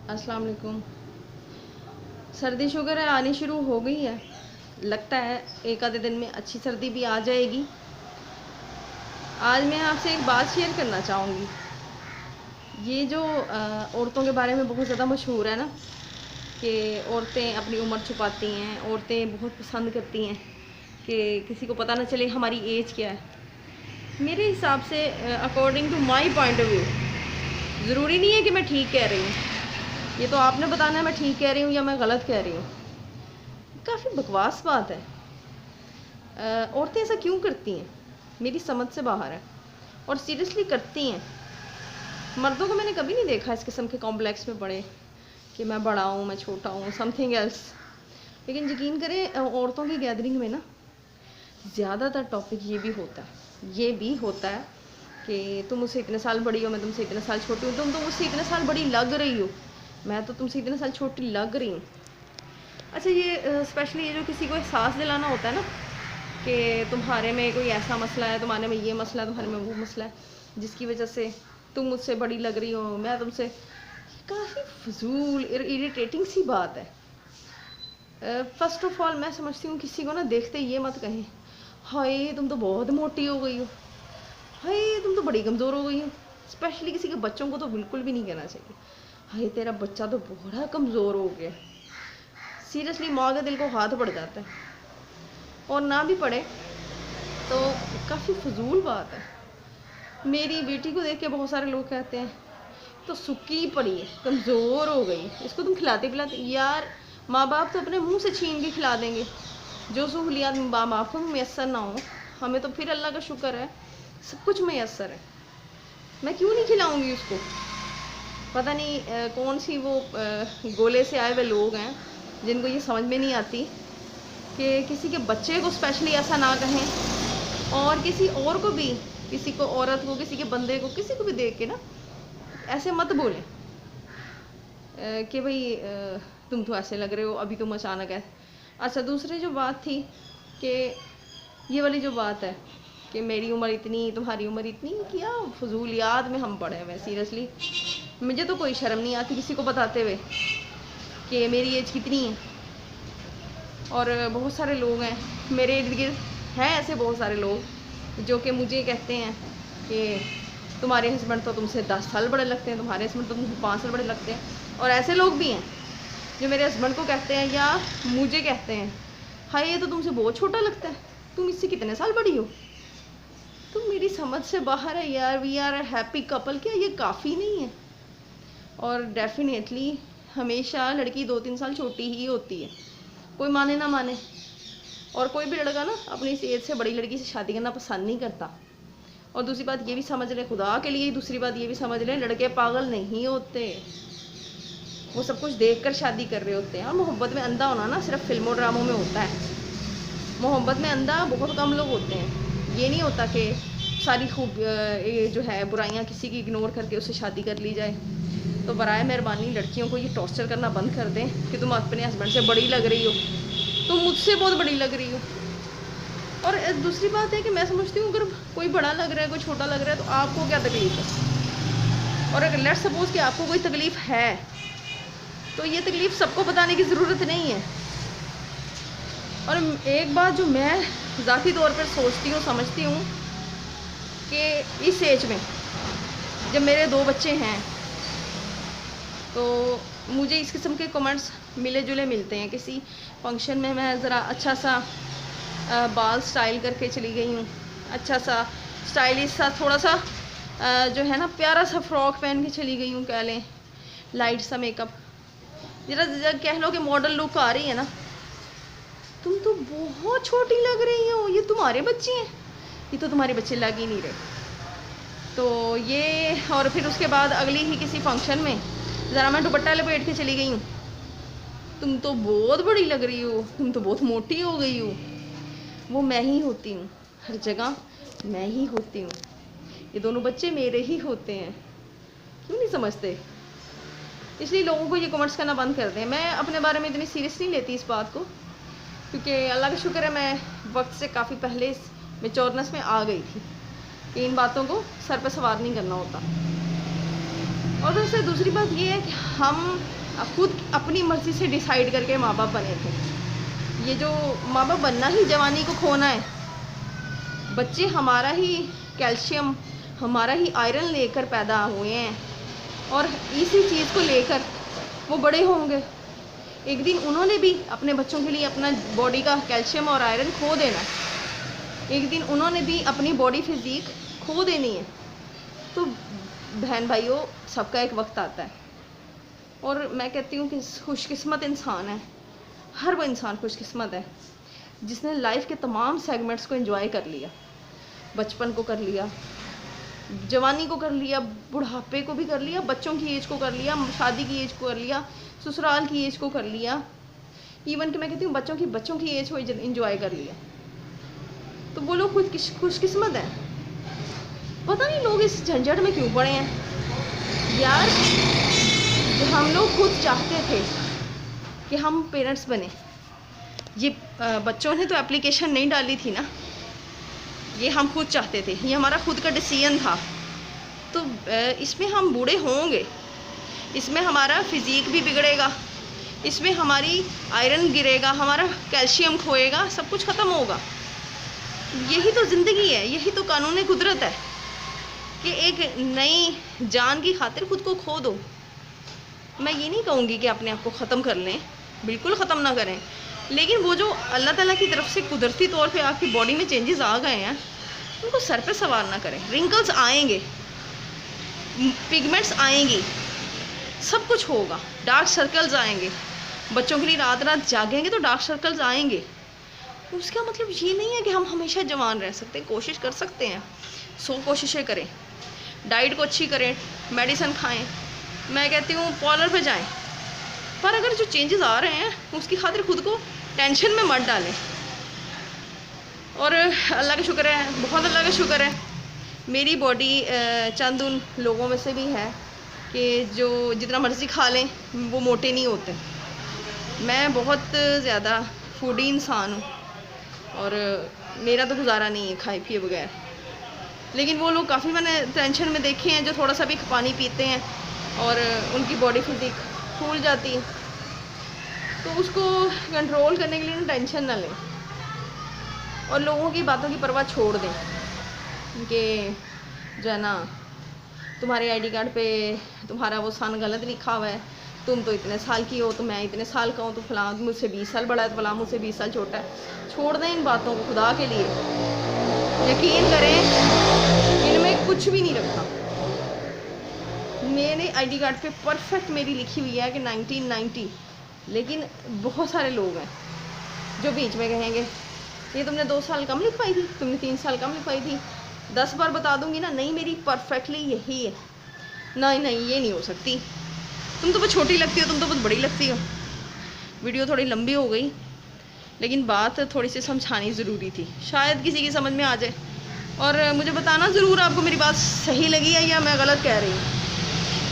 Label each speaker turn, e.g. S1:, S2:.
S1: अस्सलाम वालेकुम। सर्दी शुगर है आनी शुरू हो गई है। लगता है एक आधे दिन में अच्छी सर्दी भी आ जाएगी। आज मैं आपसे एक बात शेयर करना चाहूँगी। ये जो औरतों के बारे में बहुत ज़्यादा मशहूर है ना कि औरतें अपनी उम्र छुपाती हैं, औरतें बहुत पसंद करती हैं कि किसी को पता ना चले हमारी एज क्या है। मेरे हिसाब से according to my point of view ज़रूरी नहीं है कि मैं ठीक कह रही हूँ। ये तो आपने बताना है मैं ठीक कह रही हूँ या मैं गलत कह रही हूँ। काफ़ी बकवास बात है। औरतें ऐसा क्यों करती हैं मेरी समझ से बाहर है, और सीरियसली करती हैं। मर्दों को मैंने कभी नहीं देखा इस किस्म के कॉम्प्लेक्स में पड़े कि मैं बड़ा हूँ, मैं छोटा हूँ, समथिंग एल्स। लेकिन यकीन करें औरतों की गैदरिंग में ना ज़्यादातर टॉपिक ये भी होता है कि तुम मुझसे इतने साल बड़ी हो, मैं तुमसे इतने साल छोटी हूँ, तुम तो मुझसे इतने साल बड़ी लग रही हो, मैं तो तुमसे इतने साल छोटी लग रही हूँ। अच्छा, ये स्पेशली ये जो किसी को एहसास दिलाना होता है ना कि तुम्हारे में कोई ऐसा मसला है, तुम्हारे में ये मसला है, तुम्हारे में वो मसला है, जिसकी वजह से तुम मुझसे बड़ी लग रही हो, मैं तुमसे, काफ़ी फजूल इरिटेटिंग सी बात है। फ़र्स्ट ऑफ ऑल मैं समझती हूँ किसी को ना देखते ये मत कहें हाय तुम तो बहुत मोटी हो गई हो, हाय तुम तो बड़ी कमज़ोर हो गई हो। स्पेशली किसी के बच्चों को तो बिल्कुल भी नहीं कहना चाहिए हाय तेरा बच्चा तो बड़ा कमज़ोर हो गया। सीरियसली माँ के दिल को हाथ पड़ जाता है, और ना भी पड़े तो काफ़ी फजूल बात है। मेरी बेटी को देख के बहुत सारे लोग कहते हैं तो सुक्की पड़ी है, कमज़ोर हो गई, इसको तुम खिलाते पिलाते। यार माँ बाप तो अपने मुंह से छीन के खिला देंगे, जो सहूलियात माँ बाप को मैसर ना हो, हमें तो फिर अल्लाह का शुक्र है सब कुछ मैसर है। मैं क्यों नहीं खिलाऊंगी उसको। पता नहीं कौन सी वो गोले से आए हुए लोग हैं जिनको ये समझ में नहीं आती कि किसी के बच्चे को स्पेशली ऐसा ना कहें, और किसी और को भी, किसी को, औरत को, किसी के बंदे को, किसी को भी देख के ना ऐसे मत बोलें कि भाई तुम तो ऐसे लग रहे हो, अभी तुम अचानक है। अच्छा, दूसरी जो बात थी कि ये वाली जो बात है कि मेरी उम्र इतनी, तुम्हारी उम्र इतनी, क्या फजूलियात में हम पड़े हुए। सीरियसली मुझे तो कोई शर्म नहीं आती किसी को बताते हुए कि मेरी एज कितनी है। और बहुत सारे लोग हैं मेरे इर्द गिर्द, हैं ऐसे बहुत सारे लोग जो कि मुझे कहते हैं कि तुम्हारे हस्बैंड तो तुमसे 10 साल बड़े लगते हैं, तुम्हारे हस्बैंड तो तुमसे 5 साल बड़े लगते हैं। और ऐसे लोग भी हैं जो मेरे हस्बैंड को कहते हैं या मुझे कहते हैं हाय ये तो तुमसे बहुत छोटा लगता है, तुम इससे कितने साल बड़ी हो। तो मेरी समझ से बाहर है यार। We are a happy couple, क्या ये काफ़ी नहीं है। और डेफिनेटली हमेशा लड़की 2-3 साल छोटी ही होती है, कोई माने ना माने। और कोई भी लड़का ना अपनी इस एज से बड़ी लड़की से शादी करना पसंद नहीं करता। और दूसरी बात ये भी समझ लें, खुदा के लिए दूसरी बात ये भी समझ लें, लड़के पागल नहीं होते, वो सब कुछ देखकर शादी कर रहे होते हैं। और मोहब्बत में अंधा होना ना सिर्फ फिल्मों ड्रामों में होता है। मोहब्बत में अंधा बहुत कम लोग होते हैं। ये नहीं होता कि सारी खूब ये जो है बुराइयां किसी की इग्नोर करके उससे शादी कर ली जाए। तो बराए मेहरबानी लड़कियों को ये टॉर्चर करना बंद कर दें कि तुम अपने हस्बैंड से बड़ी लग रही हो, तुम मुझसे बहुत बड़ी लग रही हो। और दूसरी बात है कि मैं समझती हूँ अगर कोई बड़ा लग रहा है, कोई छोटा लग रहा है, तो आपको क्या तकलीफ है। और अगर लेट्स सपोज कि आपको कोई तकलीफ है तो ये तकलीफ सबको बताने की ज़रूरत नहीं है। और एक बात जो मैं ज़ाती तौर पर सोचती हूँ, समझती हूँ कि इस एज में जब मेरे 2 बच्चे हैं तो मुझे इस किस्म के कमेंट्स मिले जुले मिलते हैं। किसी फंक्शन में मैं ज़रा अच्छा सा बाल स्टाइल करके चली गई हूँ, अच्छा सा स्टाइलिश सा, थोड़ा सा जो है ना प्यारा सा फ्रॉक पहन के चली गई हूँ, कह लें लाइट सा मेकअप, जरा कह लो कि मॉडल लुक आ रही है ना, तुम तो बहुत छोटी लग रही हो, ये तुम्हारे बच्चे हैं, ये तो तुम्हारे बच्चे लग ही नहीं रहे। तो ये, और फिर उसके बाद अगली ही किसी फंक्शन में ज़रा मैं दुपट्टा लपेट के चली गई हूँ, तुम तो बहुत बड़ी लग रही हो, तुम तो बहुत मोटी हो गई हो। वो मैं ही होती हूँ, हर जगह मैं ही होती हूँ, ये दोनों बच्चे मेरे ही होते हैं। क्यों नहीं समझते। इसलिए लोगों को ये कमेंट्स करना बंद कर दें। मैं अपने बारे में इतनी सीरियस नहीं लेती इस बात को, क्योंकि अल्लाह का शुक्र है मैं वक्त से काफ़ी पहले इस मेच्योरनेस में आ गई थी कि इन बातों को सर पर सवार नहीं करना होता। और उससे दूसरी बात ये है कि हम खुद अपनी मर्ज़ी से डिसाइड करके माँ बाप बने थे। ये जो माँ बाप बनना ही जवानी को खोना है। बच्चे हमारा ही कैल्शियम, हमारा ही आयरन लेकर पैदा हुए हैं और इसी चीज़ को लेकर वो बड़े होंगे। एक दिन उन्होंने भी अपने बच्चों के लिए अपना बॉडी का कैल्शियम और आयरन खो देना है। एक दिन उन्होंने भी अपनी बॉडी फिजिक खो देनी है। तो बहन भाइयों, सबका एक वक्त आता है और मैं कहती हूँ कि खुशकिस्मत इंसान है, हर वो इंसान खुशकिस्मत है जिसने लाइफ के तमाम सेगमेंट्स को एंजॉय कर लिया। बचपन को कर लिया, जवानी को कर लिया, बुढ़ापे को भी कर लिया, बच्चों की एज को कर लिया, शादी की एज को कर लिया, ससुराल की एज को कर लिया, इवन कि मैं कहती हूँ बच्चों की एज को एंजॉय कर लिया। तो वो लोग खुशकिस्मत हैं। पता नहीं लोग इस झंझट में क्यों पड़े हैं यार। हम लोग खुद चाहते थे कि हम पेरेंट्स बने। ये बच्चों ने तो एप्लीकेशन नहीं डाली थी ना, ये हम खुद चाहते थे, ये हमारा खुद का डिसीजन था। तो इसमें हम बूढ़े होंगे, इसमें हमारा फिजिक भी बिगड़ेगा, इसमें हमारी आयरन गिरेगा, हमारा कैल्शियम खोएगा, सब कुछ ख़त्म होगा। यही तो ज़िंदगी है, यही तो कानून कुदरत है कि एक नई जान की खातिर खुद को खो दो। मैं ये नहीं कहूँगी कि अपने आप को ख़त्म कर लें, बिल्कुल ख़त्म ना करें, लेकिन वो जो अल्लाह ताला की तरफ से कुदरती तौर पे आपकी बॉडी में चेंजेस आ गए हैं, उनको सर पे सवार ना करें। रिंकल्स आएंगे, पिगमेंट्स आएंगी, सब कुछ होगा, डार्क सर्कल्स आएंगे। बच्चों के लिए रात रात जागेंगे तो डार्क सर्कल्स आएंगे। उसका मतलब ये नहीं है कि हम हमेशा जवान रह सकते हैं। कोशिश कर सकते हैं, 100 कोशिशें करें, डाइट को अच्छी करें, मेडिसिन खाएं, मैं कहती हूँ पार्लर पे जाएं, पर अगर जो चेंजेस आ रहे हैं उसकी खातिर खुद को टेंशन में मत डालें। और अल्लाह का शुक्र है, बहुत अल्लाह का शुक्र है, मेरी बॉडी चंद उन लोगों में से भी है कि जो जितना मर्ज़ी खा लें वो मोटे नहीं होते। मैं बहुत ज़्यादा फूडी इंसान हूँ और मेरा तो गुजारा नहीं है खाए पिए बगैर। लेकिन वो लोग काफ़ी मैंने टेंशन में देखे हैं जो थोड़ा सा भी पानी पीते हैं और उनकी बॉडी फिजिक फूल जाती है। तो उसको कंट्रोल करने के लिए ना टेंशन ना लें और लोगों की बातों की परवाह छोड़ दें कि जो है ना, तुम्हारे आईडी कार्ड पे तुम्हारा वो सन गलत लिखा हुआ है, तुम तो इतने साल की हो, तो मैं इतने साल का हूँ, तो फलां मुझसे 20 साल बड़ा है, तो फलां मुझसे 20 साल छोटा है। छोड़ दें इन बातों को खुदा के लिए। यकीन करें, इनमें कुछ भी नहीं रखा। मेरे आईडी कार्ड पे परफेक्ट मेरी लिखी हुई है कि 1990, लेकिन बहुत सारे लोग हैं जो बीच में कहेंगे ये तुमने 2 साल कम लिखवाई थी, तुमने 3 साल कम लिखवाई थी। 10 बार बता दूंगी ना, नहीं मेरी परफेक्टली यही है। नहीं नहीं, ये नहीं हो सकती, तुम तो बहुत छोटी लगती हो, तुम तो बहुत बड़ी लगती हो। वीडियो थोड़ी लंबी हो गई, लेकिन बात थोड़ी सी समझानी ज़रूरी थी, शायद किसी की समझ में आ जाए। और मुझे बताना ज़रूर आपको मेरी बात सही लगी है या मैं गलत कह रही हूँ।